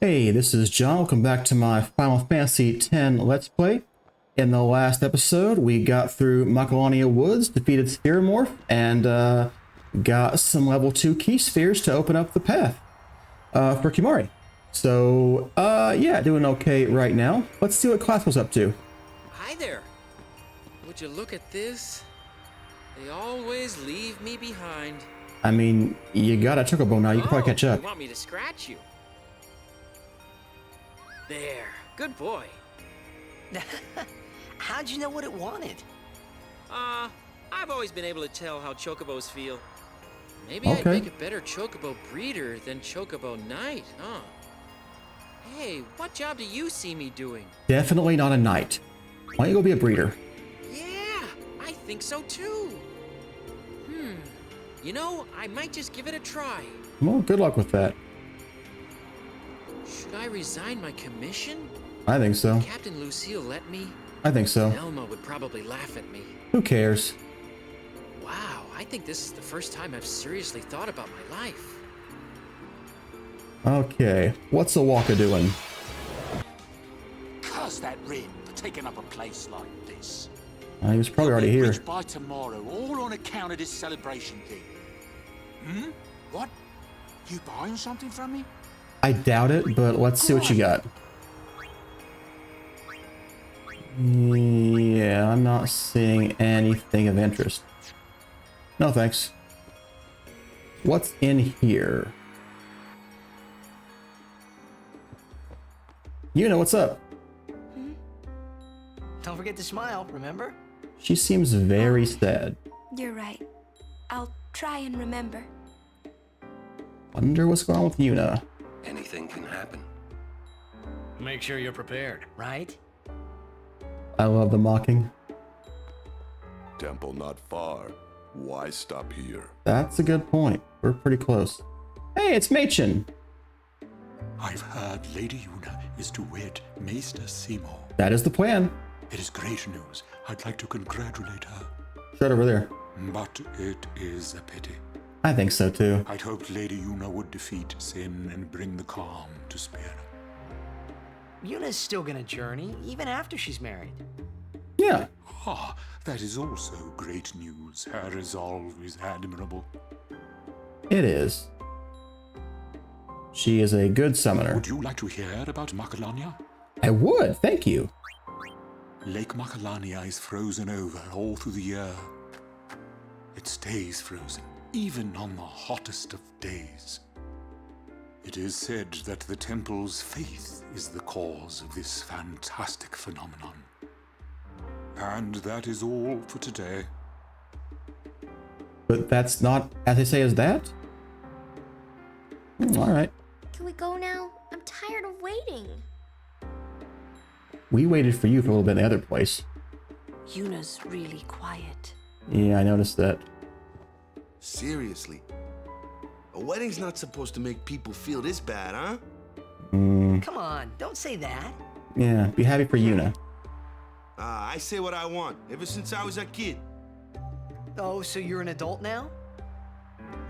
Hey, this is John. Welcome back to my Final Fantasy X Let's Play. In the last episode, we got through Macalania Woods, defeated Spheromorph, and got some level 2 key spheres to open up the path for Kimahri. So, yeah, doing okay right now. Let's see what Classical's up to. Hi there. Would you look at this? They always leave me behind. I mean, you got a chocobo now. You can probably catch up. You want me to scratch you? There. Good boy. How'd you know what it wanted? I've always been able to tell how chocobos feel. Maybe I'd make a better chocobo breeder than chocobo knight, huh? Hey, what job do you see me doing? Definitely not a knight. Why don't you go be a breeder? Yeah, I think so too. You know, I might just give it a try. Well, good luck with that. Should I resign my commission? I think so. Captain Lucille let me? I think so. Elma would probably laugh at me. Who cares? Wow, I think this is the first time I've seriously thought about my life. Okay, what's Awaka doing? Curse that Rin for taking up a place like this. He was probably already here. By tomorrow, all on account of this celebration thing. What? You buying something from me? I doubt it, but let's see what you got. Yeah, I'm not seeing anything of interest. No thanks. What's in here? Yuna, what's up? Don't forget to smile, remember? She seems very sad. You're right. I'll try and remember. Wonder what's going on with Yuna. Anything can happen. Make sure you're prepared. Right? I love the mocking. Temple not far. Why stop here? That's a good point. We're pretty close. Hey, it's Machin. I've heard Lady Yuna is to wed Maester Seymour. That is the plan. It is great news. I'd like to congratulate her. Right over there. But it is a pity. I think so too. I'd hoped Lady Yuna would defeat sin and bring the calm to Spear. Yuna's still gonna journey, even after she's married. Yeah. Ah, that is also great news. Her resolve is admirable. It is. She is a good summoner. Would you like to hear about Macalania? I would, thank you. Lake Macalania is frozen over all through the year. It stays frozen, even on the hottest of days. It is said that the temple's faith is the cause of this fantastic phenomenon. And that is all for today. But that's not as they say as that? Alright. Can we go now? I'm tired of waiting. We waited for you for a little bit in the other place. Yuna's really quiet. Yeah, I noticed that. Seriously? A wedding's not supposed to make people feel this bad, huh? Come on, don't say that. Yeah, be happy for Yuna. I say what I want, ever since I was a kid. Oh, so you're an adult now?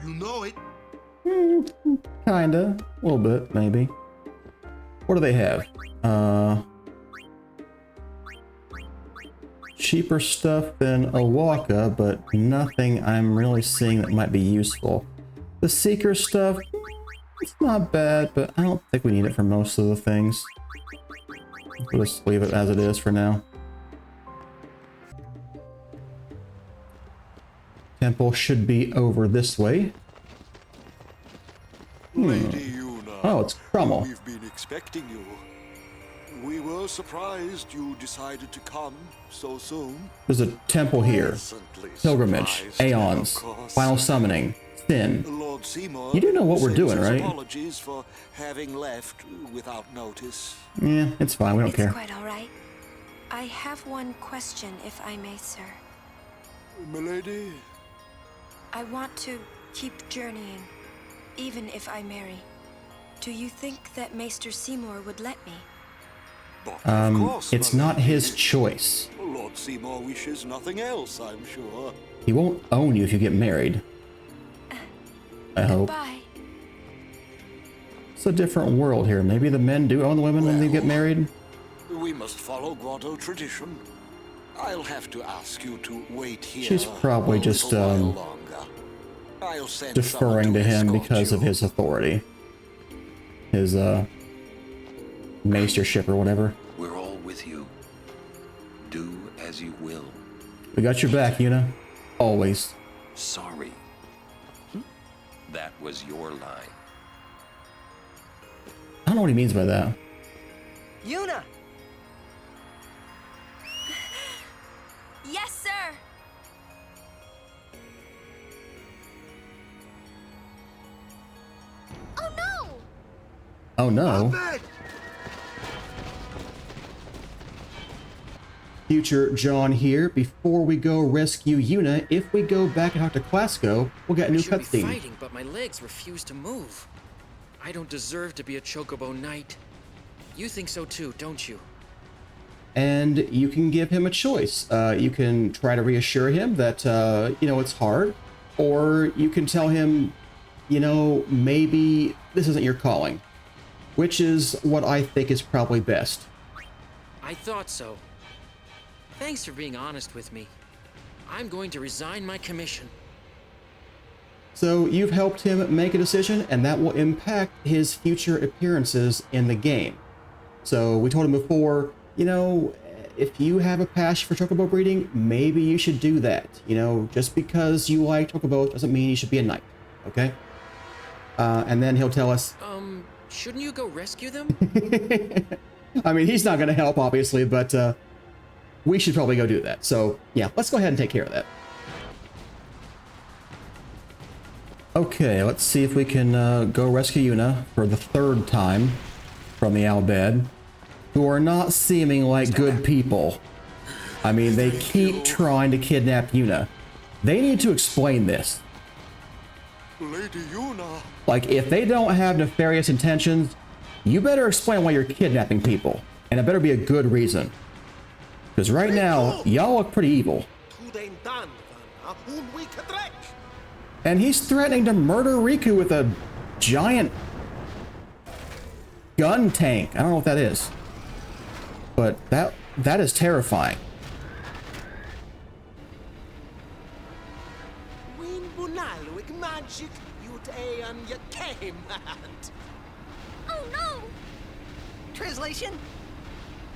You know it. Kinda. A little bit, maybe. What do they have? Cheaper stuff than Awaka, but nothing I'm really seeing that might be useful. The Seeker stuff, it's not bad, but I don't think we need it for most of the things. We'll just leave it as it is for now. Temple should be over this way. Lady Yuna. Oh, it's Crummel. We've been expecting you. We were surprised you decided to come so soon. There's a temple here. Pleasantly Pilgrimage, surprised, Aeons, of course. Final Summoning, Sin. Lord Seymour You do know what we're doing, sends his right? Apologies for having left without notice. Yeah, it's fine. We don't It's care. quite all right. I have one question, if I may, sir. Milady? I want to keep journeying, even if I marry. Do you think that Maester Seymour would let me? But of course, It's not his choice. Lord Seymour wishes nothing else, I'm sure. He won't own you if you get married. I hope. Bye. It's a different world here. Maybe the men do own the women when they get married. We must follow Grotto tradition. I'll have to ask you to wait here. She's probably just deferring to him because of his authority. His maestership or whatever. We're all with you. Do as you will. We got your back, Yuna. Always. Sorry. That was your line. I don't know what he means by that. Yuna! Yes, sir! Oh no! Oh no. Future John here. Before we go rescue Yuna, if we go back and talk to Quasco, we'll get a new cutscene. Fighting, but my legs refuse to move. I don't deserve to be a Chocobo Knight. You think so too, don't you? And you can give him a choice. You can try to reassure him that, you know, it's hard. Or you can tell him, you know, maybe this isn't your calling. Which is what I think is probably best. I thought so. Thanks for being honest with me. I'm going to resign my commission. So you've helped him make a decision, and that will impact his future appearances in the game. So we told him before, you know, if you have a passion for chocobo breeding, maybe you should do that. You know, just because you like chocobos doesn't mean you should be a knight, okay? And then he'll tell us... shouldn't you go rescue them? I mean, he's not going to help, obviously, but we should probably go do that. So, yeah, let's go ahead and take care of that. Okay, let's see if we can go rescue Yuna for the third time from the Albed, who are not seeming like good people. I mean, they keep trying to kidnap Yuna. They need to explain this. Lady Yuna. Like, if they don't have nefarious intentions, you better explain why you're kidnapping people. And it better be a good reason. Because right now, y'all look pretty evil. And he's threatening to murder Riku with a giant gun tank. I don't know what that is. But that is terrifying. Oh no! Translation?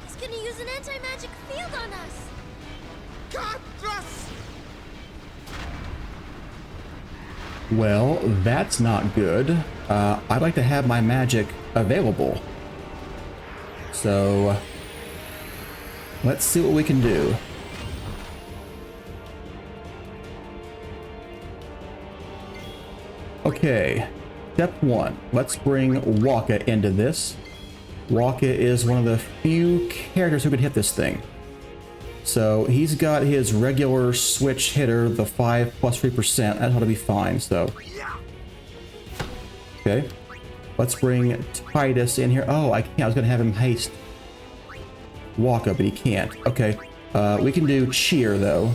He's gonna use an anti-magic field on us! Well, that's not good. I'd like to have my magic available. So, let's see what we can do. Okay, step one. Let's bring Waka into this. Waka is one of the few characters who can hit this thing. So he's got his regular switch hitter, the 5 plus 3%. That ought to be fine, so. Okay. Let's bring Titus in here. Oh, I can't. I was going to have him haste Waka, but he can't. Okay. We can do cheer, though.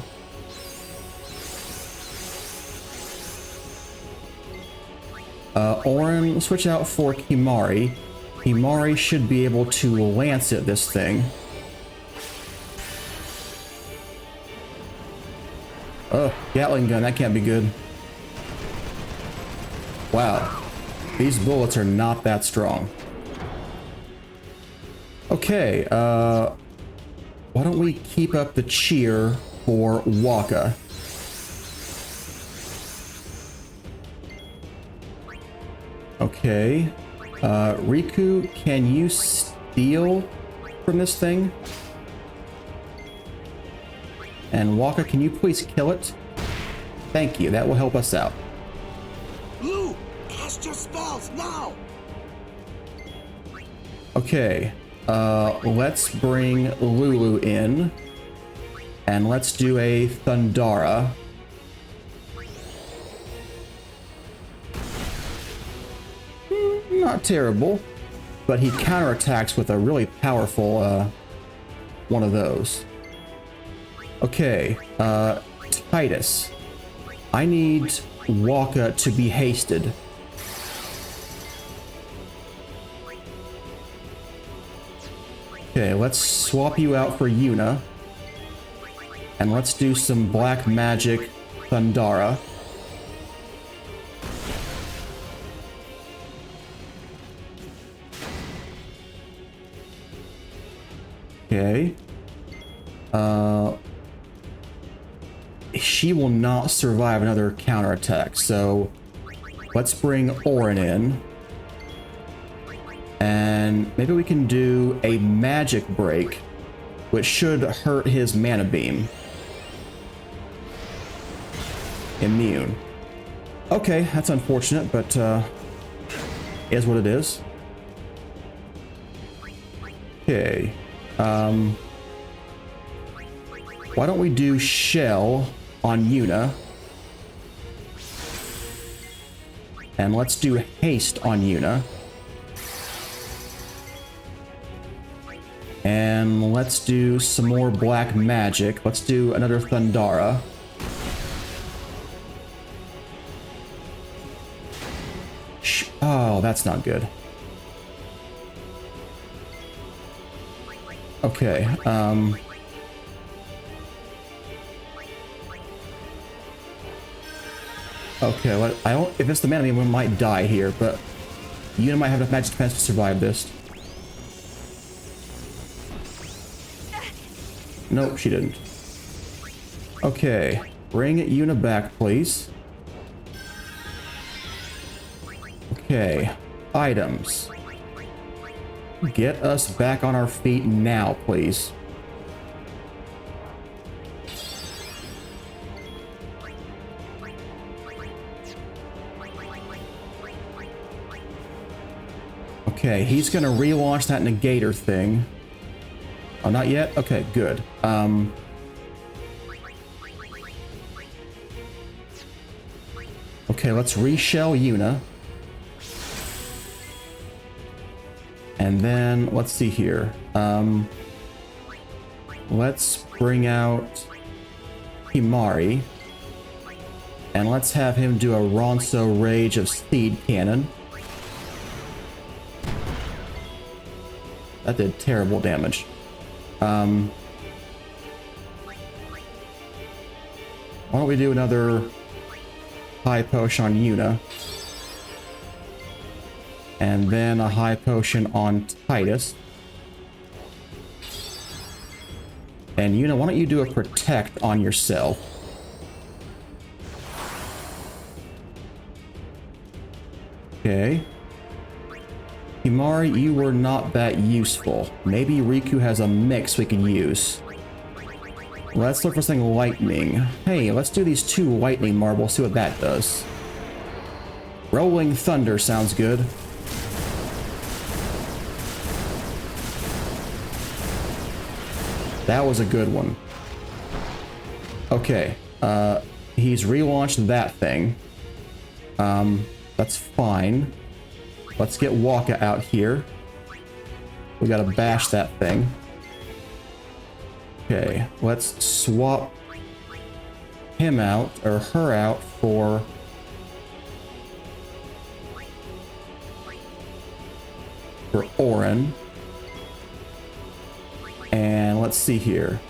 Orin, switch out for Kimari. Kimari should be able to lance it this thing. Oh, Gatling gun, that can't be good. Wow. These bullets are not that strong. Okay, why don't we keep up the cheer for Waka? Okay. Riku, can you steal from this thing? And Waka, can you please kill it? Thank you, that will help us out. Lou, cast your spells now! Okay, let's bring Lulu in. And let's do a Thundara. Not terrible, but he counterattacks with a really powerful one of those. Okay, Titus. I need Waka to be hasted. Okay, let's swap you out for Yuna. And let's do some black magic Thundara. Okay. She will not survive another counterattack, so let's bring Orin in. And maybe we can do a magic break, which should hurt his mana beam. Immune. Okay, that's unfortunate, but is what it is. Okay. Why don't we do Shell on Yuna? And let's do Haste on Yuna. And let's do some more black magic. Let's do another Thundara. Oh, that's not good. Okay, okay, I don't, if it's the mana beam, we might die here, but Yuna might have enough magic defense to survive this. Nope, she didn't. Okay, bring Yuna back, please. Okay, items. Get us back on our feet now, please. Okay, he's gonna relaunch that negator thing. Oh, not yet? Okay, good. Okay, let's reshell Yuna. And then, let's see here. Let's bring out Himari. And let's have him do a Ronso Rage of Seed Cannon. That did terrible damage. Why don't we do another high potion on Yuna? And then a high potion on Titus. And Yuna, why don't you do a protect on yourself? Okay. Himari, you were not that useful. Maybe Riku has a mix we can use. Let's look for something lightning. Hey, let's do these 2 lightning marbles, see what that does. Rolling Thunder sounds good. That was a good one. Okay, he's relaunched that thing. That's fine. Let's get Waka out here. We gotta bash that thing. Okay, let's swap him out, or her out, for Orin. And let's see here.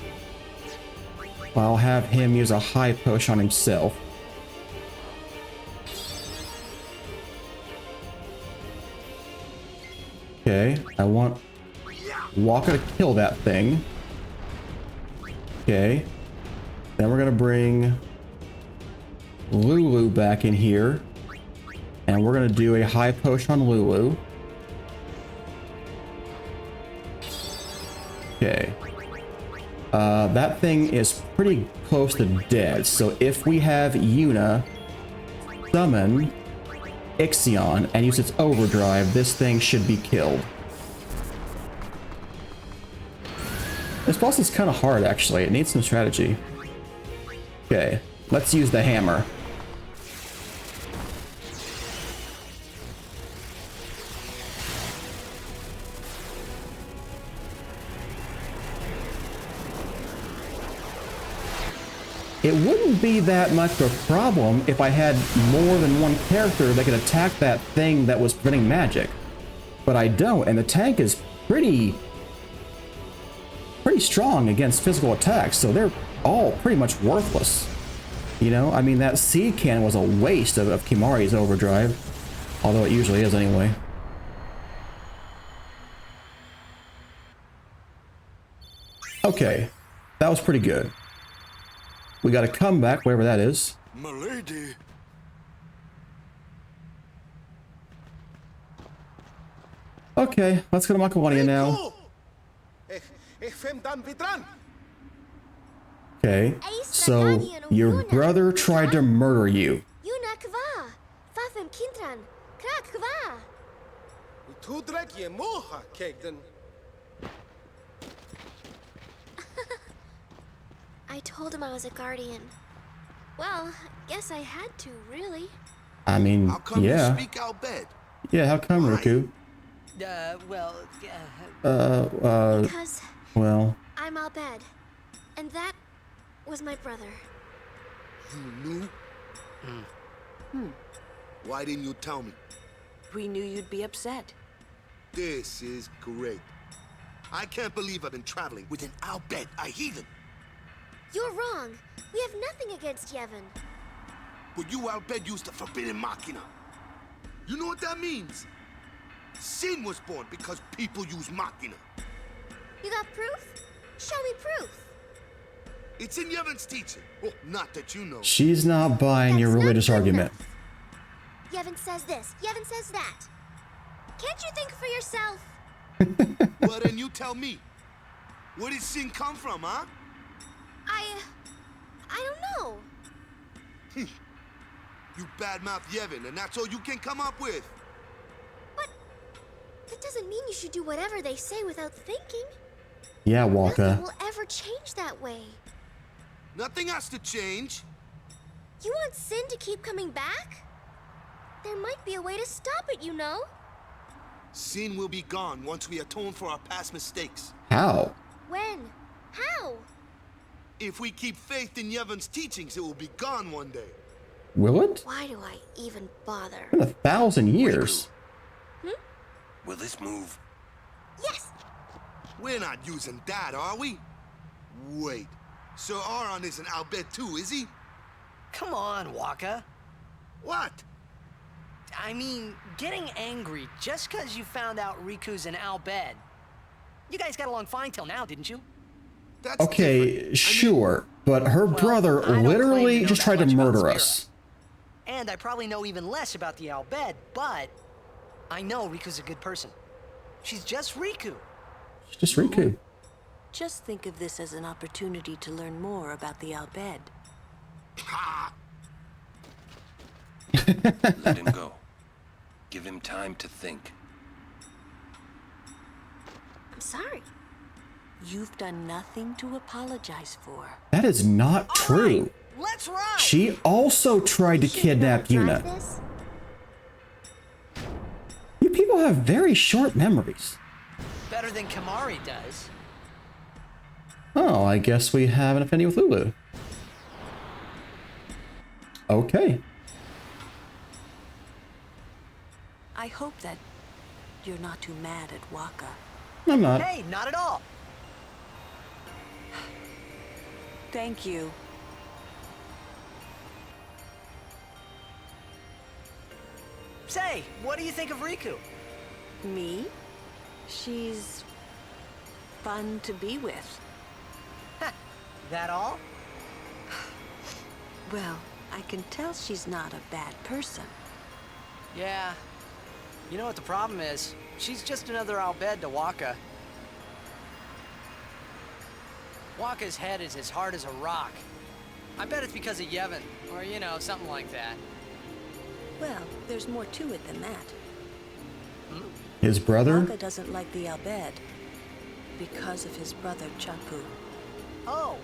I'll have him use a high potion on himself. Okay, I want Waka to kill that thing. Okay. Then we're gonna bring Lulu back in here. And we're gonna do a high potion on Lulu. Okay. That thing is pretty close to dead, so if we have Yuna summon Ixion and use its overdrive, this thing should be killed. This boss is kind of hard, actually. It needs some strategy. Okay, let's use the hammer. It wouldn't be that much of a problem if I had more than one character that could attack that thing that was preventing magic. But I don't, and the tank is pretty pretty strong against physical attacks, so they're all pretty much worthless. You know, I mean, that seed cannon was a waste of Kimahri's overdrive, although it usually is anyway. Okay, that was pretty good. We got a comeback, whatever that is. Milady. Okay, let's go to Macalania now. Okay, so your brother tried to murder you. Yuna kva, fafem kindran, krak kva. I told him I was a guardian. Well, guess I had to, really. I mean, How come yeah. you speak Al Bhed? Yeah, how come, Riku? Because Well, I'm Al Bhed, and that was my brother. You knew? Why didn't you tell me? We knew you'd be upset. This is great. I can't believe I've been traveling with an Al Bhed, a heathen. You're wrong. We have nothing against Yevon. But you, Al Bhed, used the forbidden machina. You know what that means? Sin was born because people use machina. You got proof? Show me proof. It's in Yevon's teaching. Well, not that you know. she's not buying your religious argument. Yevon says this, Yevon says that. Can't you think for yourself? Well, then you tell me. Where did sin come from, huh? I don't know. You badmouth Yevon, and that's all you can come up with. But that doesn't mean you should do whatever they say without thinking. Yeah, Waka. Nothing will ever change that way. Nothing has to change. You want sin to keep coming back? There might be a way to stop it, you know. Sin will be gone once we atone for our past mistakes. How? When? How? If we keep faith in Yevon's teachings, it will be gone one day. Will it? Why do I even bother? In 1,000 years. Will this move? Yes! We're not using that, are we? Wait. Sir Aron isn't Al Bhed too, is he? Come on, Waka. What? I mean, getting angry just because you found out Riku's an Al Bhed. You guys got along fine till now, didn't you? That's Okay, different. sure, but her brother I don't literally claim to know just that tried to much about murder Spira. us. And I probably know even less about the Al Bhed, but I know Riku's a good person. She's just Riku. It's just Riku. Just think of this as an opportunity to learn more about the Al Bhed. Let him go. Give him time to think. I'm sorry. You've done nothing to apologize for. That is not true. Let's ride! She also tried to kidnap Yuna. This? You people have very short memories. Better than Kimahri does. Oh, I guess we have an affinity with Lulu. Okay. I hope that you're not too mad at Waka. I'm not. Hey, not at all. Thank you. Say, what do you think of Riku? Me? She's fun to be with. That all? Well, I can tell she's not a bad person. Yeah. You know what the problem is? She's just another Al Bhed to Waka. Waka's head is as hard as a rock. I bet it's because of Yevon, or, you know, something like that. Well, there's more to it than that. His brother? Waka doesn't like the Al Bhed because of his brother Chapu. Oh,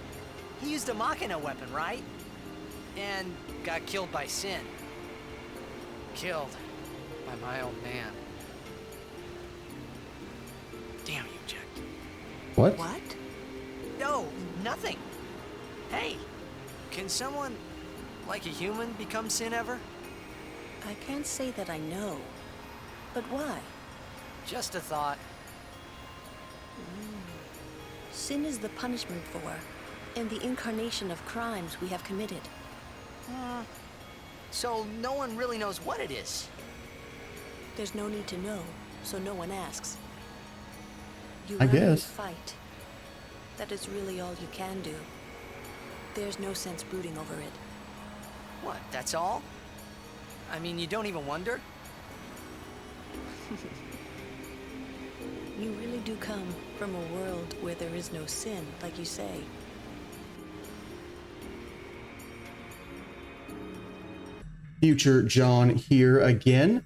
he used a Machina weapon, right? And got killed by Sin. Killed by my old man. Damn you, Jack. What? What? No, nothing. Hey, can someone, like a human, become Sin ever? I can't say that I know. But why? Just a thought. Sin is the punishment for, and the incarnation of crimes we have committed. So no one really knows what it is. There's no need to know, so no one asks. You I run and guess. fight. That is really all you can do. There's no sense brooding over it. What, that's all? I mean, you don't even wonder? You really do come from a world where there is no sin, like you say. Future John here again.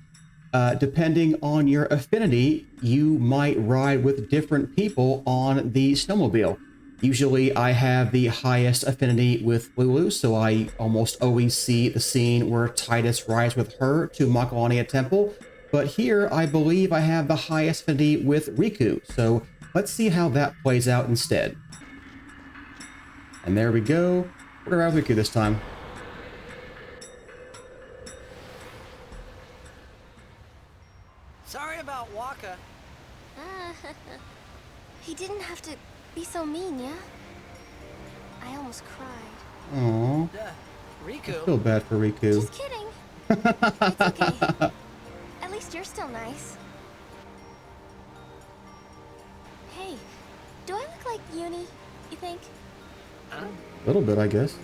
Depending on your affinity, you might ride with different people on the snowmobile. Usually I have the highest affinity with Lulu, so I almost always see the scene where Titus rides with her to Macalania Temple. But here, I believe I have the highest affinity with Riku, so let's see how that plays out instead. And there we go. We're gonna ride with Riku this time. Sorry about Waka. He didn't have to be so mean, yeah? I almost cried. Aww. Riku? I feel bad for Riku. Just kidding. It's okay. At least you're still nice. Hey, do I look like Yuni, you think? A little bit, I guess.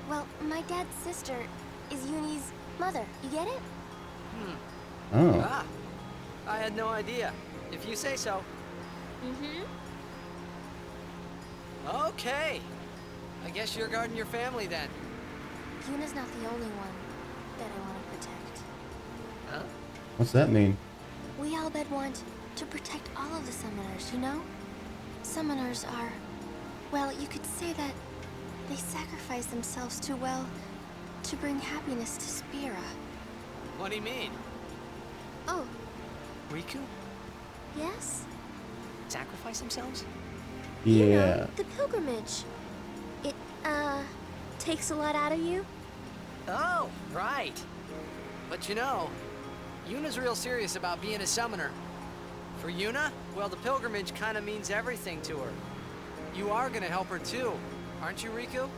Well, my dad's sister is Yuni's mother. You get it? Oh. Ah, I had no idea. If you say so. Mm-hmm. Okay. I guess you're guarding your family then. Yuna's not the only one that I want to protect. Huh? What's that mean? We Albed want to protect all of the summoners, you know? Summoners are... well, you could say that they sacrifice themselves to, well, to bring happiness to Spira. What do you mean? Oh, Riku? yes? Sacrifice themselves? You Yeah. know, the pilgrimage. It, takes a lot out of you. Oh, right. But you know, Yuna's real serious about being a summoner. For Yuna, well, the pilgrimage kind of means everything to her. You are gonna help her too, aren't you, Riku?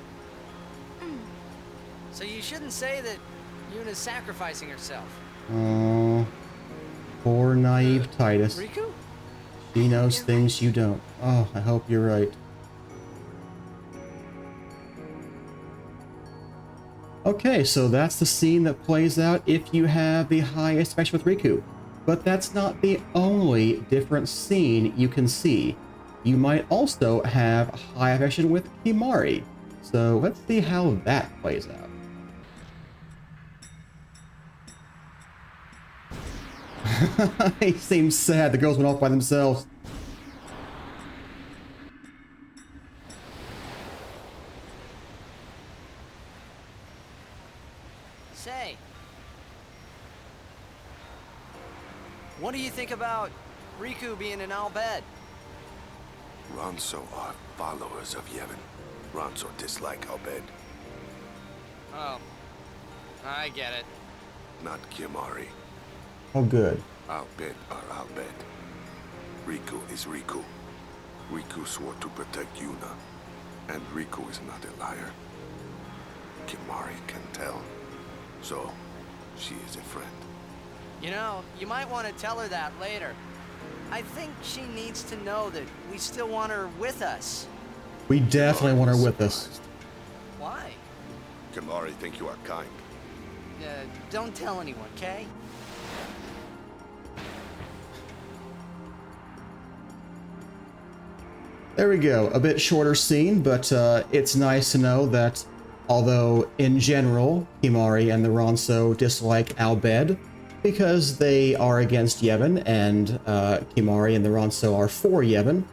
So you shouldn't say that Yuna's sacrificing herself. Oh, poor naive Titus. Riku? She knows things you don't. Oh, I hope you're right. Okay, so that's the scene that plays out if you have the highest affection with Riku. But that's not the only different scene you can see. You might also have high affection with Kimari. So let's see how that plays out. He seems sad. The girls went off by themselves. Say, what do you think about Riku being an Albed? Ronso are followers of Yevon. Ronso dislike Albed, Oh, I get it. not Kimari. Oh, good. Albed are Albed. Riku is Riku. Riku swore to protect Yuna, and Riku is not a liar. Kimari can tell, so she is a friend. You know, you might want to tell her that later. I think she needs to know that we still want her with us. We definitely want her with us. Why? Kimari think you are kind. Don't tell anyone, okay? There we go. A bit shorter scene, but it's nice to know that although in general Kimari and the Ronso dislike Albed because they are against Yevon and Kimari and the Ronso are for Yevon,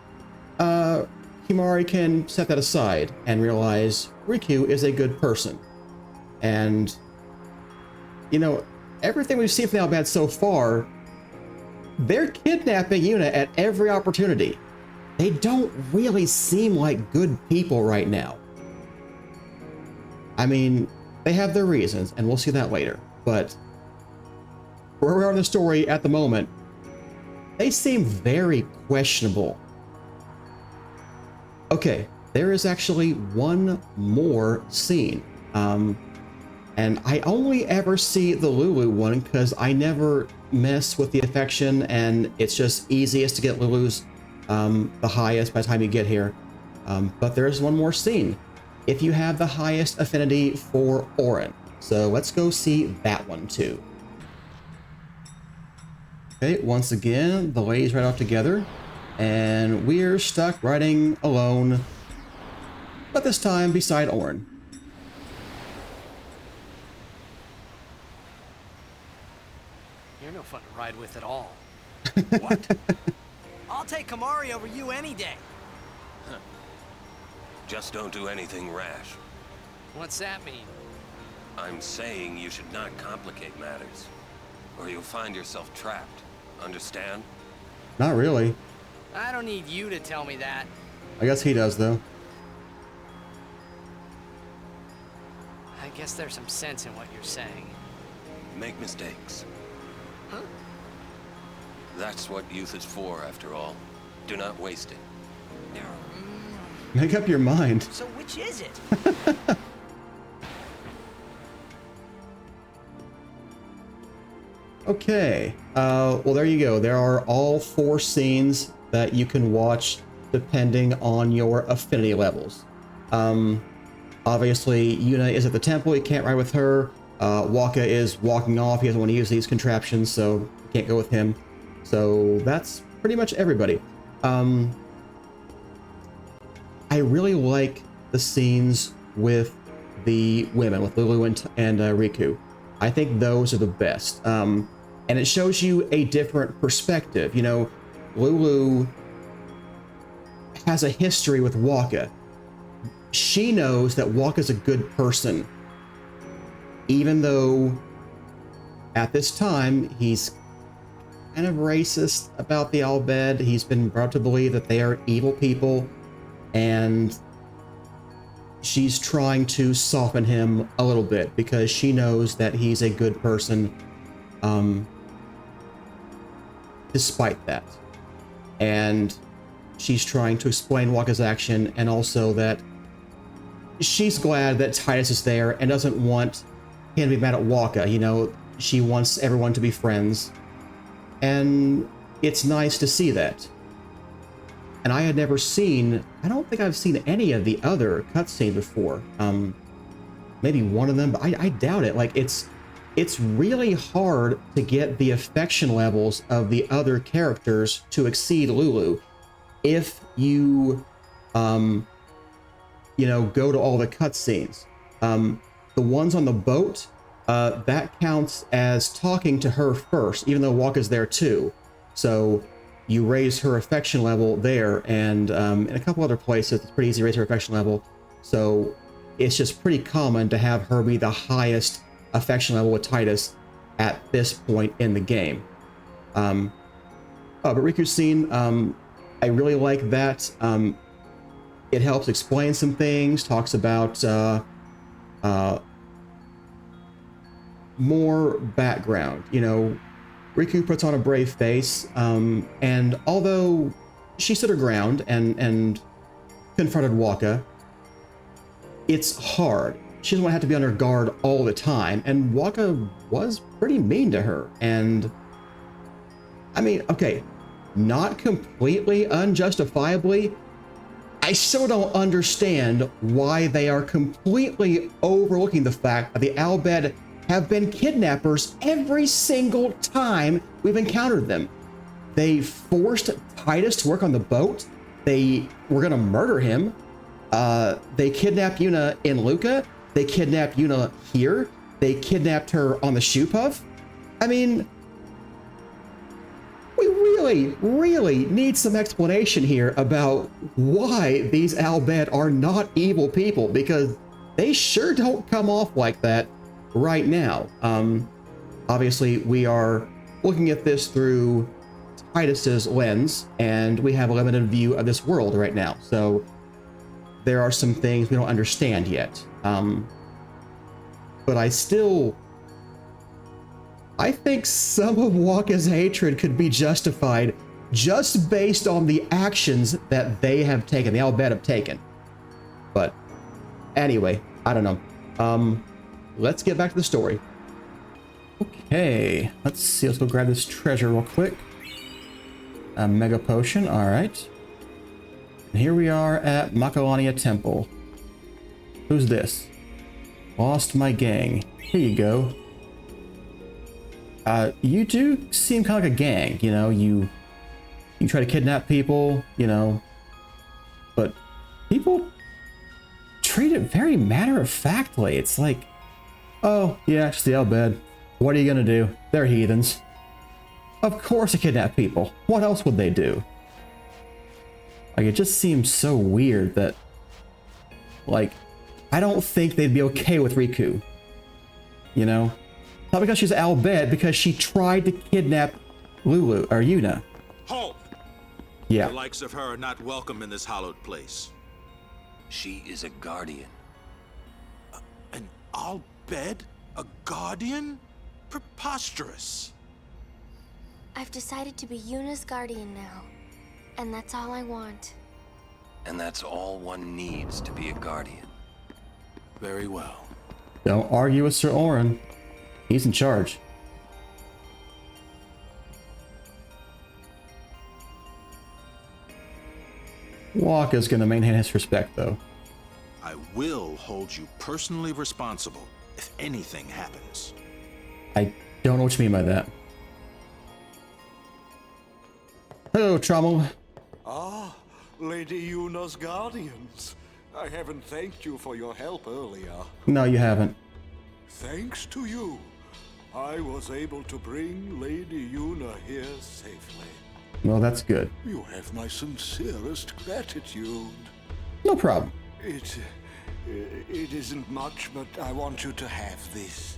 Kimari can set that aside and realize Riku is a good person. And, you know, everything we've seen from the Albed so far, they're kidnapping Yuna at every opportunity. They don't really seem like good people right now. I mean, they have their reasons, and we'll see that later. But where we are in the story at the moment, they seem very questionable. Okay, there is actually one more scene. And I only ever see the Lulu one because I never mess with the affection, and it's just easiest to get Lulu's the highest by the time you get here. But there is one more scene if you have the highest affinity for Orin. So let's go see that one too. Okay, once again, the ladies ride off together, and we're stuck riding alone, but this time beside Orin. You're no fun to ride with at all. What? I'll take Kamari over you any day. Huh. Just don't do anything rash. What's that mean? I'm saying you should not complicate matters, or you'll find yourself trapped. Understand? Not really. I don't need you to tell me that. I guess he does, though. I guess there's some sense in what you're saying. Make mistakes. Huh? That's what youth is for, after all. Do not waste it. Make up your mind. So which is it? Okay, well, there you go. There are all 4 scenes that you can watch depending on your affinity levels. Obviously, Yuna is at the temple. You can't ride with her. Waka is walking off. He doesn't want to use these contraptions, so you can't go with him. So that's pretty much everybody. I really like the scenes with the women, with Lulu and Riku. I think those are the best. And it shows you a different perspective. You know, Lulu has a history with Waka. She knows that Waka's a good person, even though at this time he's kind of racist about the Al Bhed. He's been brought to believe that they are evil people, and she's trying to soften him a little bit because she knows that he's a good person, despite that. And she's trying to explain Waka's action, and also that she's glad that Titus is there and doesn't want him to be mad at Waka. You know, she wants everyone to be friends, and it's nice to see that. And I had never seen, I don't think I've seen any of the other cutscenes before. Maybe one of them, but I doubt it. Like, it's really hard to get the affection levels of the other characters to exceed Lulu if you, you know, go to all the cutscenes. The ones on the boat, that counts as talking to her first, even though Waka's there too. So you raise her affection level there, and in a couple other places, it's pretty easy to raise her affection level. So it's just pretty common to have her be the highest affection level with Titus at this point in the game. But Riku's scene, I really like that. It helps explain some things, talks about more background. You know, Riku puts on a brave face, and although she stood her ground and confronted Waka, it's hard. She doesn't want to have to be on her guard all the time, and Waka was pretty mean to her. And I mean, okay, not completely unjustifiably, I still don't understand why they are completely overlooking the fact that the Al Bhed have been kidnappers every single time we've encountered them. They forced Titus to work on the boat. They were gonna murder him. They kidnapped Yuna in Luca. They kidnapped Yuna here. They kidnapped her on the shoe puff. I mean, we really need some explanation here about why these Al Bhed are not evil people, because they sure don't come off like that right now. Obviously, we are looking at this through Titus's lens, and we have a limited view of this world right now. So there are some things we don't understand yet. But I think some of Waka's hatred could be justified just based on the actions that they have taken, the Albed have taken. But anyway, I don't know. Let's get back to the story. Okay, let's see. Let's go grab this treasure real quick. A mega potion. All right. And here we are at Macalania Temple. Who's this? Lost my gang. Here you go. You do seem kind of like a gang, you know, you try to kidnap people, you know, but people treat it very matter-of-factly. It's like, oh, yeah, it's the Albed. What are you gonna do? They're heathens. Of course they kidnap people. What else would they do? Like, it just seems so weird that, like, I don't think they'd be okay with Riku. You know? Not because she's Albed, because she tried to kidnap Lulu, or Yuna. Halt! Yeah. The likes of her are not welcome in this hallowed place. She is a guardian. An Albed? A guardian? Preposterous. I've decided to be Yuna's guardian now. And that's all I want. And that's all one needs to be a guardian. Very well. Don't argue with Sir Orin. He's in charge. Wakka's gonna maintain his respect, though. I will hold you personally responsible if anything happens. I don't know what you mean by that. Hello, Trommel. Ah, Lady Yuna's guardians. I haven't thanked you for your help earlier. No, you haven't. Thanks to you, I was able to bring Lady Yuna here safely. Well, that's good. You have my sincerest gratitude. No problem. It isn't much, but I want you to have this.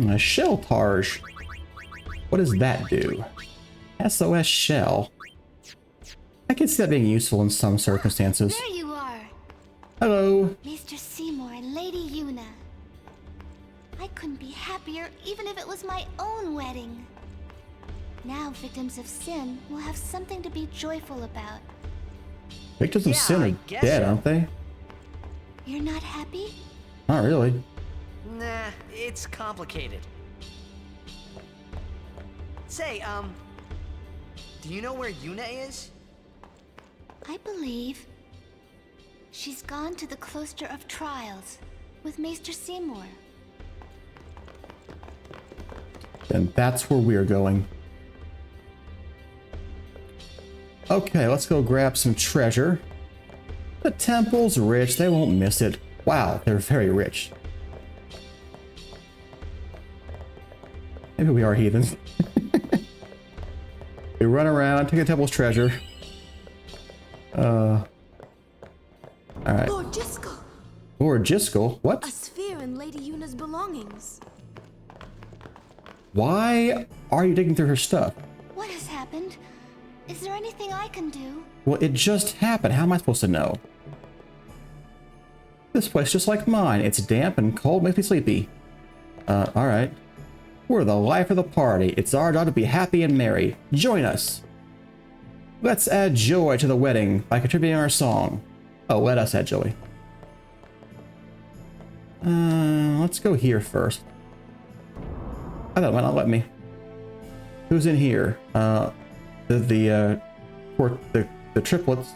A shell targe. What does that do? SOS shell. I can see that being useful in some circumstances. There you are. Hello. Maester Seymour and Lady Yuna. I couldn't be happier even if it was my own wedding. Now victims of sin will have something to be joyful about. Victims of sin are dead, aren't they? You're not happy? Not really. Nah, it's complicated. Say, do you know where Yuna is? I believe she's gone to the Cloister of Trials with Maester Seymour. And that's where we're going. Okay, let's go grab some treasure. The temple's rich, they won't miss it. Wow, they're very rich. Maybe we are heathens. We run around, take the temple's treasure. Alright. Lord Jiskel! Lord Jiskel? What? A sphere and Lady Yuna's belongings. Why are you digging through her stuff? What has happened? Is there anything I can do? Well, it just happened. How am I supposed to know? This place just like mine. It's damp and cold, makes me sleepy. Alright. We're the life of the party. It's our job to be happy and merry. Join us. Let's add joy to the wedding by contributing our song. Oh, let us add joy. Let's go here first. I thought it might not let me. Who's in here? The triplets.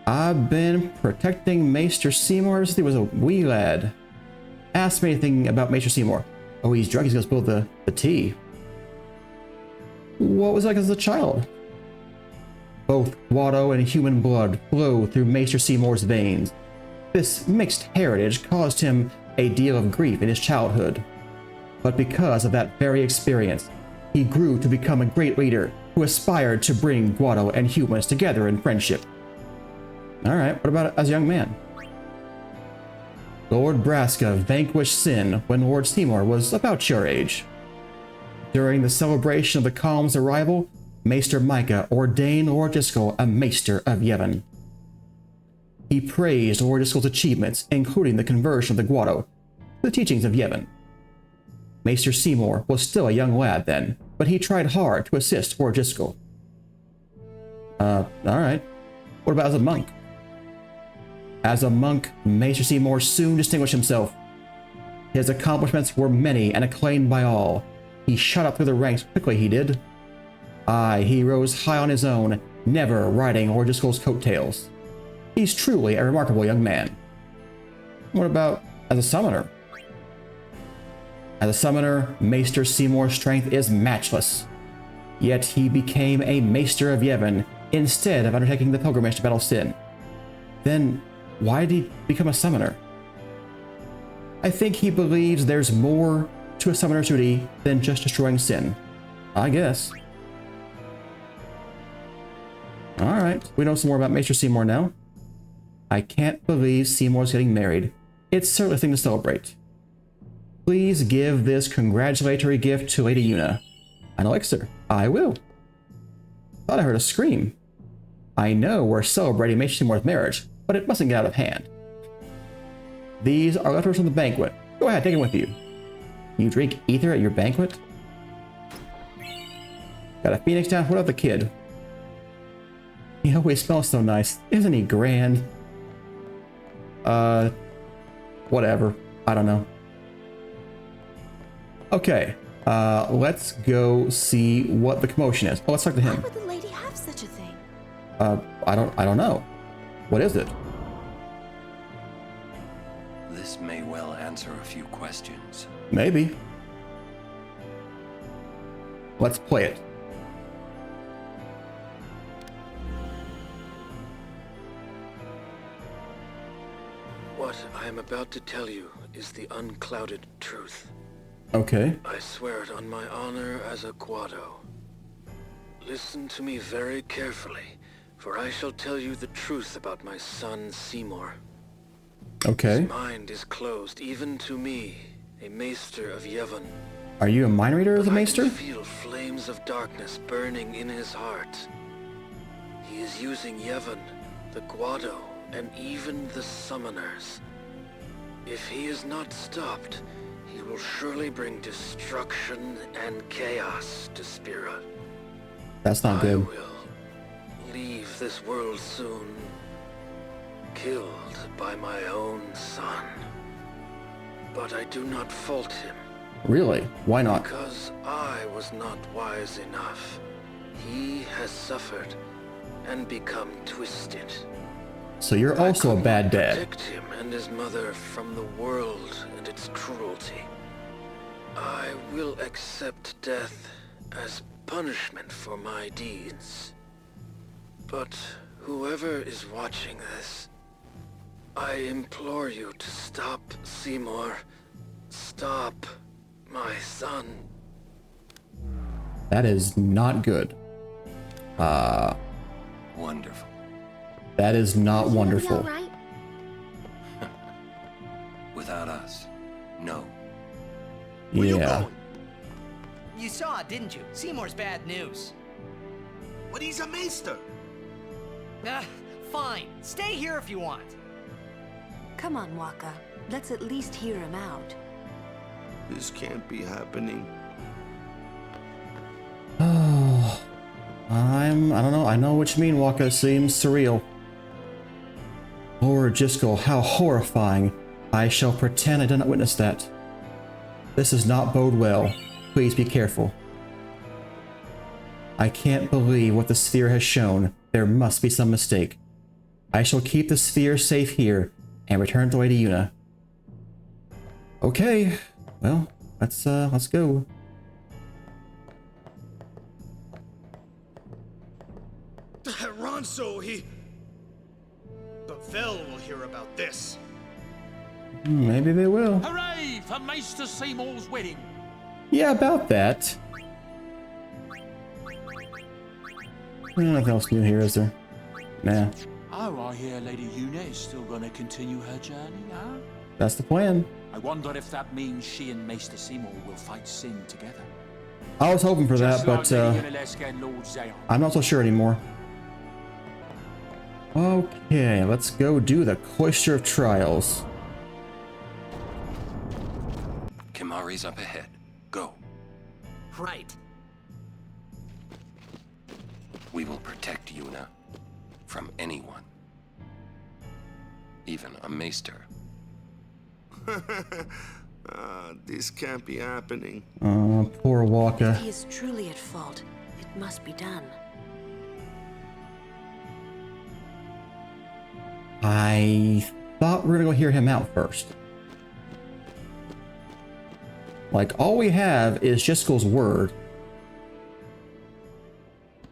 I've been protecting Maester Seymour since he was a wee lad. Ask me anything about Maester Seymour. Oh, he's drunk. He's gonna spill the tea. What was it like as a child? Both Guado and human blood flow through Maester Seymour's veins. This mixed heritage caused him a deal of grief in his childhood. But because of that very experience, he grew to become a great leader who aspired to bring Guado and humans together in friendship. Alright, what about as a young man? Lord Braska vanquished sin when Lord Seymour was about your age. During the celebration of the Calm's arrival, Maester Micah ordained Lord Jiskel a Maester of Yevon. He praised Lord Jiskel's achievements, including the conversion of the Guado to the teachings of Yevon. Maester Seymour was still a young lad then, but but he tried hard to assist poor Driscoll. Alright. What about as a monk? As a monk, Maester Seymour soon distinguished himself. His accomplishments were many and acclaimed by all. He shot up through the ranks quickly, he did. Aye, he rose high on his own, never riding Lord Driscoll's coattails. He's truly a remarkable young man. What about as a summoner? As a summoner, Maester Seymour's strength is matchless. Yet he became a Maester of Yevon instead of undertaking the pilgrimage to battle Sin. Then, why did he become a summoner? I think he believes there's more to a summoner's duty than just destroying Sin. I guess. Alright, we know some more about Maester Seymour now. I can't believe Seymour's getting married. It's certainly a thing to celebrate. Please give this congratulatory gift to Lady Yuna. An elixir. I will. Thought I heard a scream. I know we're celebrating Maester Seymour's marriage, but it mustn't get out of hand. These are leftovers from the banquet. Go ahead, take them with you. You drink ether at your banquet? Got a phoenix down? What about the kid? He always smells so nice. Isn't he grand? Whatever. I don't know. Okay. Let's go see what the commotion is. Oh, let's talk to him. Why would the lady have such a thing? I don't know. What is it? This may well answer a few questions. Maybe. Let's play it. What I am about to tell you is the unclouded truth. Okay. I swear it on my honor as a Guado. Listen to me very carefully, for I shall tell you the truth about my son Seymour. Okay. His mind is closed even to me, a Maester of Yevon. Are you a mind reader as a Maester? I can feel flames of darkness burning in his heart. He is using Yevon, the Guado, and even the summoners. If he is not stopped, he will surely bring destruction and chaos to Spira. That's not good. I will leave this world soon, killed by my own son. But I do not fault him. Really? Why not? Because I was not wise enough. He has suffered and become twisted. So you're also a bad dad. Protect him and his mother from the world and its cruelty. I will accept death as punishment for my deeds. But whoever is watching this, I implore you to stop Seymour. Stop my son. That is not good. Wonderful. That is not wonderful. All right? Without us, no. Where you Yeah. going? You saw it, didn't you? Seymour's bad news. But he's a maester. Fine. Stay here if you want. Come on, Waka. Let's at least hear him out. This can't be happening. Oh, I don't know. I know what you mean, Waka. Seems surreal. Lord Driscoll, how horrifying. I shall pretend I did not witness that. This does not bode well. Please be careful. I can't believe what the sphere has shown. There must be some mistake. I shall keep the sphere safe here and return to Lady Yuna. Okay, well, let's go. Ronso, the Vel will hear about this. Maybe they will. Hooray for Maester Seymour's wedding! Yeah, about that. Nothing else new here, is there? Nah. Oh, I hear Lady Yuna is still going to continue her journey, huh? That's the plan. I wonder if that means she and Maester Seymour will fight Sin together. I was hoping for that, Just but like Lady Yunalesca and Lord Zayon. I'm not so sure anymore. Okay, let's go do the Cloister of Trials. Kimahri's up ahead. Go. Right. We will protect Yuna from anyone. Even a Maester. This can't be happening. Poor Walker. If he is truly at fault, it must be done. I thought we were gonna go hear him out first. Like, all we have is Jiskel's word.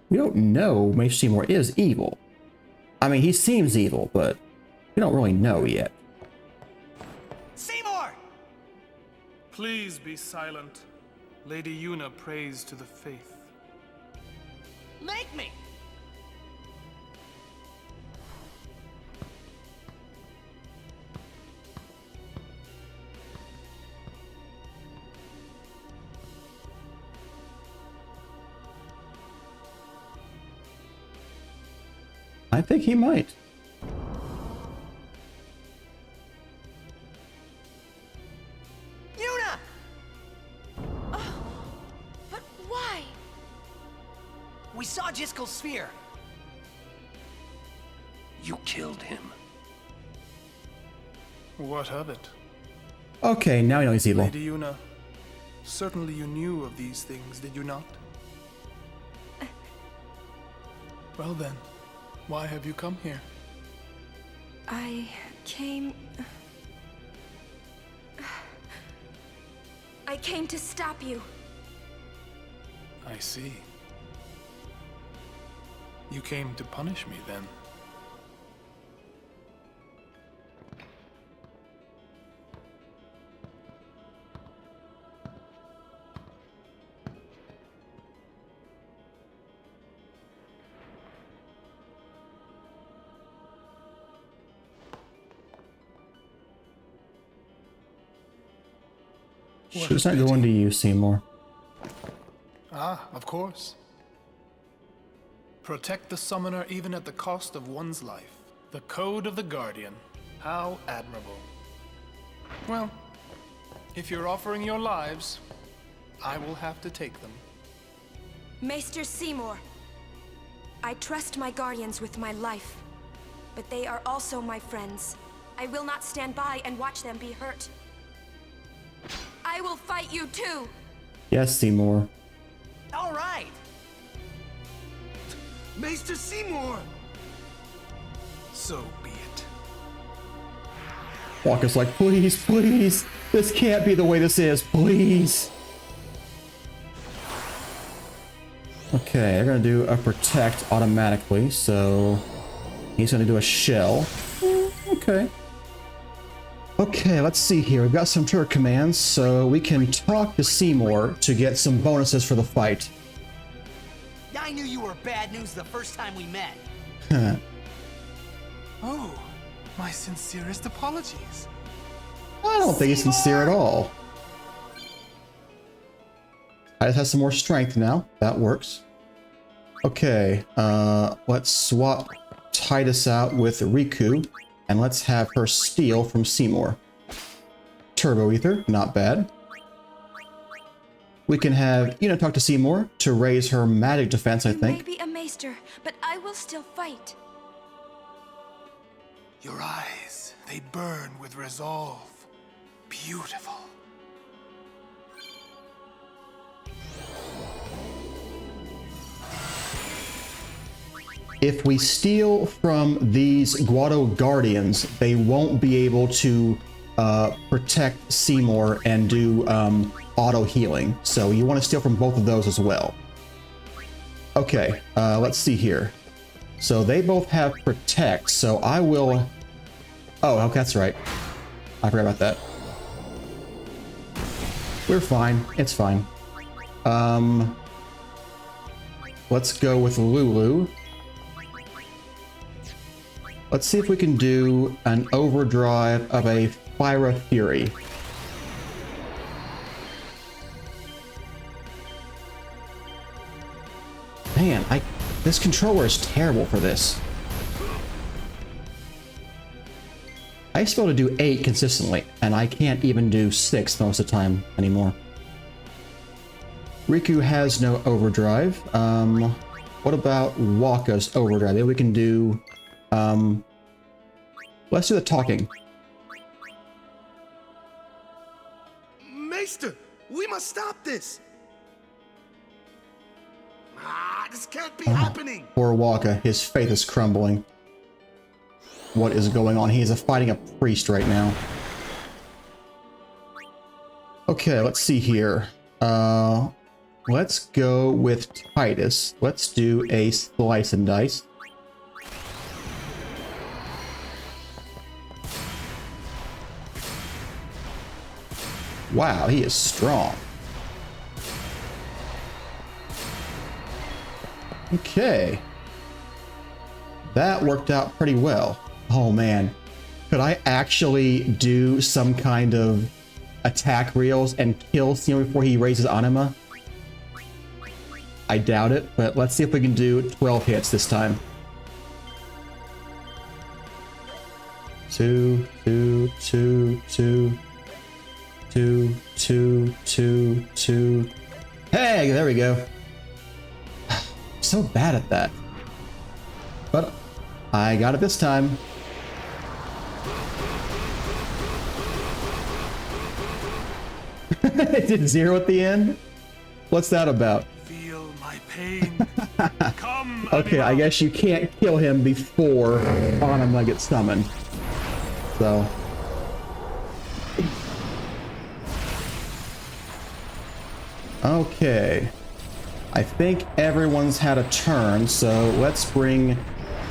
We don't know Maester Seymour is evil. I mean, he seems evil, but we don't really know yet. Seymour! Please be silent. Lady Yuna prays to the faith. Make me! I think he might. Yuna! But why? We saw Jiskel's sphere. You killed him. What of it? Okay, now we know he's evil. Lady Yuna, certainly you knew of these things, did you not? Well then, why have you come here? I came to stop you. I see. You came to punish me then. She's not going to you, Seymour. Ah, of course. Protect the summoner even at the cost of one's life. The code of the Guardian. How admirable. Well, if you're offering your lives, I will have to take them. Maester Seymour, I trust my guardians with my life, but they are also my friends. I will not stand by and watch them be hurt. I will fight you too. Yes, Seymour. All right. Maester Seymour! So be it. Walker's like, please, please. This can't be the way this is, please. Okay, they're gonna do a protect automatically, so he's gonna do a shell. Okay. Okay, let's see here. We've got some turret commands, so we can talk to Seymour to get some bonuses for the fight. I knew you were bad news the first time we met. Oh, my sincerest apologies. I don't think he's sincere at all. I just have some more strength now. That works. Okay, let's swap Titus out with Riku, and let's have her steal from Seymour. Turbo Ether, not bad. We can have Yuna talk to Seymour to raise her magic defense, I think. Maybe a maester, but I will still fight. Your eyes, they burn with resolve. Beautiful. If we steal from these Guado Guardians, they won't be able to protect Seymour and do auto healing. So you want to steal from both of those as well. Okay, let's see here. So they both have protect, so I will... Oh, okay, that's right. I forgot about that. We're fine. It's fine. Let's go with Lulu. Let's see if we can do an overdrive of a Fire Fury. Man, this controller is terrible for this. I used to be able to do 8 consistently, and I can't even do 6 most of the time anymore. Riku has no overdrive. What about Wakka's overdrive? Maybe we can do, let's do the talking. Maester, we must stop this. This can't be happening. Poor Wakka, his faith is crumbling. What is going on? He is fighting a priest right now. Okay, let's see here. Let's go with Titus. Let's do a slice and dice. Wow, he is strong. Okay. That worked out pretty well. Oh man. Could I actually do some kind of attack reels and kill Seymour before he raises Anima? I doubt it, but let's see if we can do 12 hits this time. 2, 2, 2, 2, 2, 2, 2, 2. Hey, there we go. So bad at that. But I got it this time. It did 0 at the end? What's that about? Feel my pain. Come, okay, I guess you can't kill him before Anima gets summoned. So. Okay. I think everyone's had a turn, so let's bring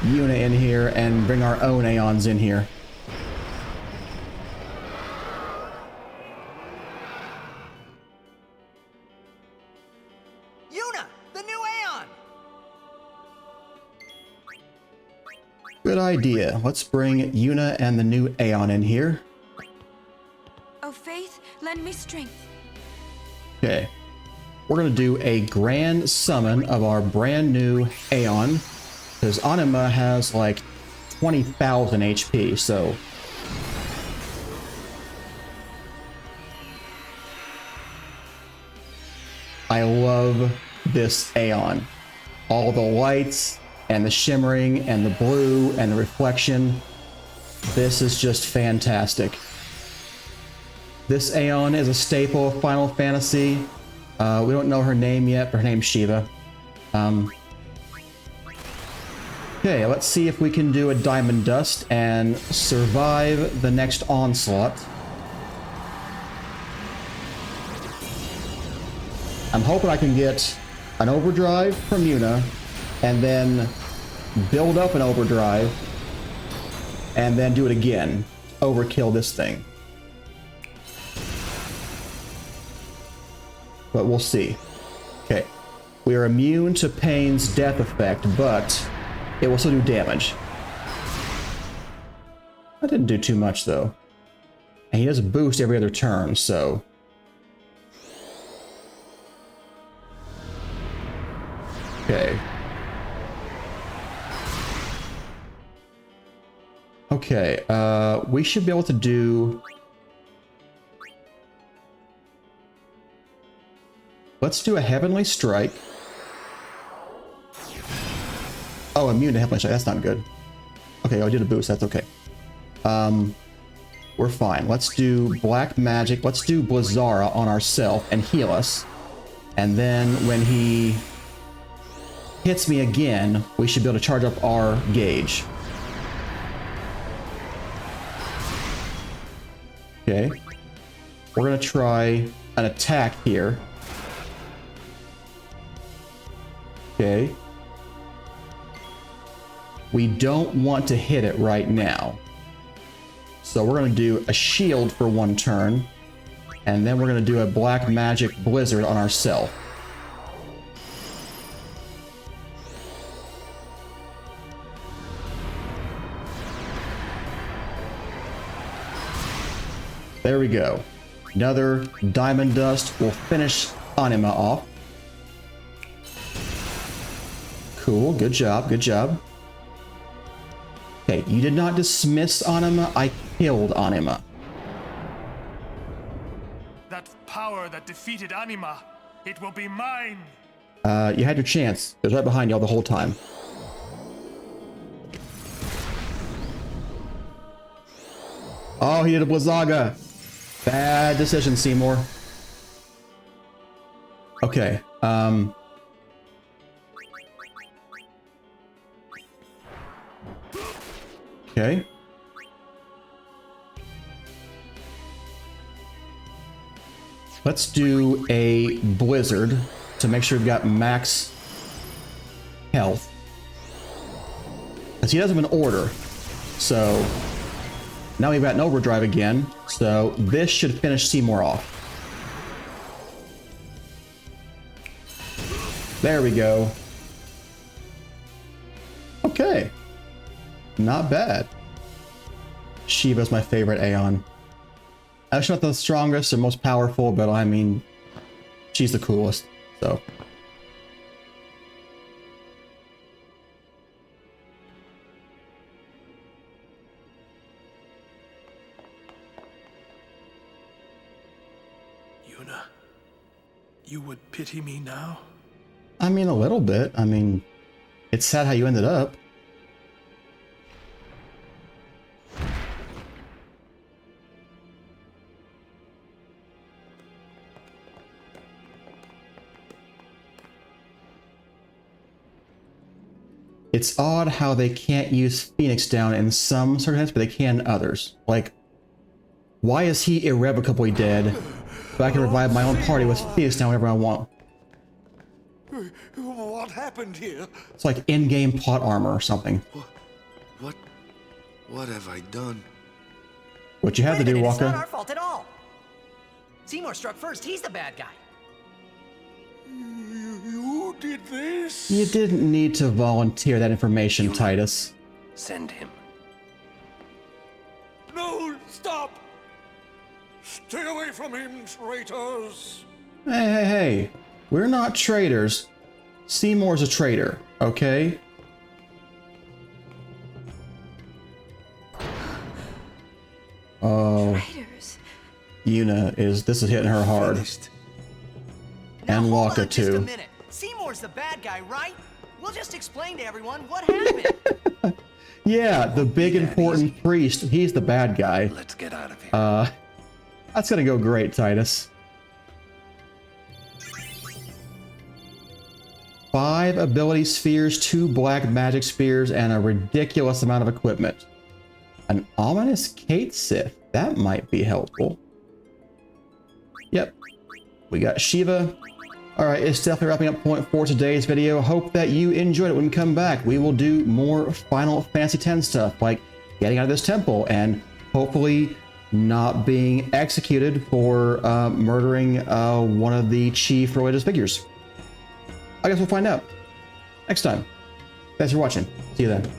Yuna in here and bring our own Aeons in here. Yuna, the new Aeon! Good idea. Let's bring Yuna and the new Aeon in here. Oh, Faith, lend me strength. Okay. We're going to do a grand summon of our brand new Aeon, because Anima has like 20,000 HP, so. I love this Aeon. All the lights and the shimmering and the blue and the reflection. This is just fantastic. This Aeon is a staple of Final Fantasy. We don't know her name yet, but her name's Shiva. Okay, let's see if we can do a Diamond Dust and survive the next onslaught. I'm hoping I can get an overdrive from Yuna, and then build up an overdrive, and then do it again. Overkill this thing. But we'll see. Okay. We are immune to Pain's death effect, but it will still do damage. That didn't do too much, though. And he does boost every other turn, so. Okay. Okay, we should be able to do... Let's do a Heavenly Strike. Oh, immune to Heavenly Strike. That's not good. Okay, I did a boost. That's okay. We're fine. Let's do Black Magic. Let's do Blizzara on ourselves and heal us. And then when he hits me again, we should be able to charge up our gauge. Okay. We're going to try an attack here. Okay. We don't want to hit it right now. So we're going to do a shield for one turn. And then we're going to do a Black Magic Blizzard on ourselves. There we go. Another Diamond Dust will finish Anima off. Cool, good job, good job. Okay, you did not dismiss Anima, I killed Anima. That power that defeated Anima, it will be mine. You had your chance. It was right behind y'all the whole time. Oh, he did a Blizzaga. Bad decision, Seymour. Okay, okay. Let's do a Blizzard to make sure we've got max health. Because he doesn't have an order. So now we've got an overdrive again. So this should finish Seymour off. There we go. Okay. Not bad. Shiva's my favorite Aeon. She's not the strongest or most powerful, but I mean, she's the coolest, so. Yuna, you would pity me now? I mean, a little bit. I mean, it's sad how you ended up. It's odd how they can't use Phoenix Down in some circumstances, but they can in others. Like, why is he irrevocably dead, but I can revive my own party with Phoenix Down whenever I want? What happened here? It's like in-game plot armor or something. What have I done? What you had to do, Walker. It's not our fault at all. Seymour struck first. He's the bad guy. You did this? You didn't need to volunteer that information, Titus. Send him. No, stop! Stay away from him, traitors! Hey. We're not traitors. Seymour's a traitor, okay? Oh. Traitors. Yuna this is hitting her hard. And Waka Just a too. minute. Seymour's the bad guy, right? We'll just explain to everyone what happened. Yeah, the big important priest, he's the bad guy. Let's get out of here. That's gonna go great, Titus. 5 ability spheres, 2 black magic spheres, and a ridiculous amount of equipment. An ominous Kate Sith. That might be helpful. Yep. We got Shiva. Alright, it's definitely wrapping up point for today's video. Hope that you enjoyed it. When we come back, we will do more Final Fantasy X stuff, like getting out of this temple and hopefully not being executed for murdering one of the chief religious figures. I guess we'll find out next time. Thanks for watching. See you then.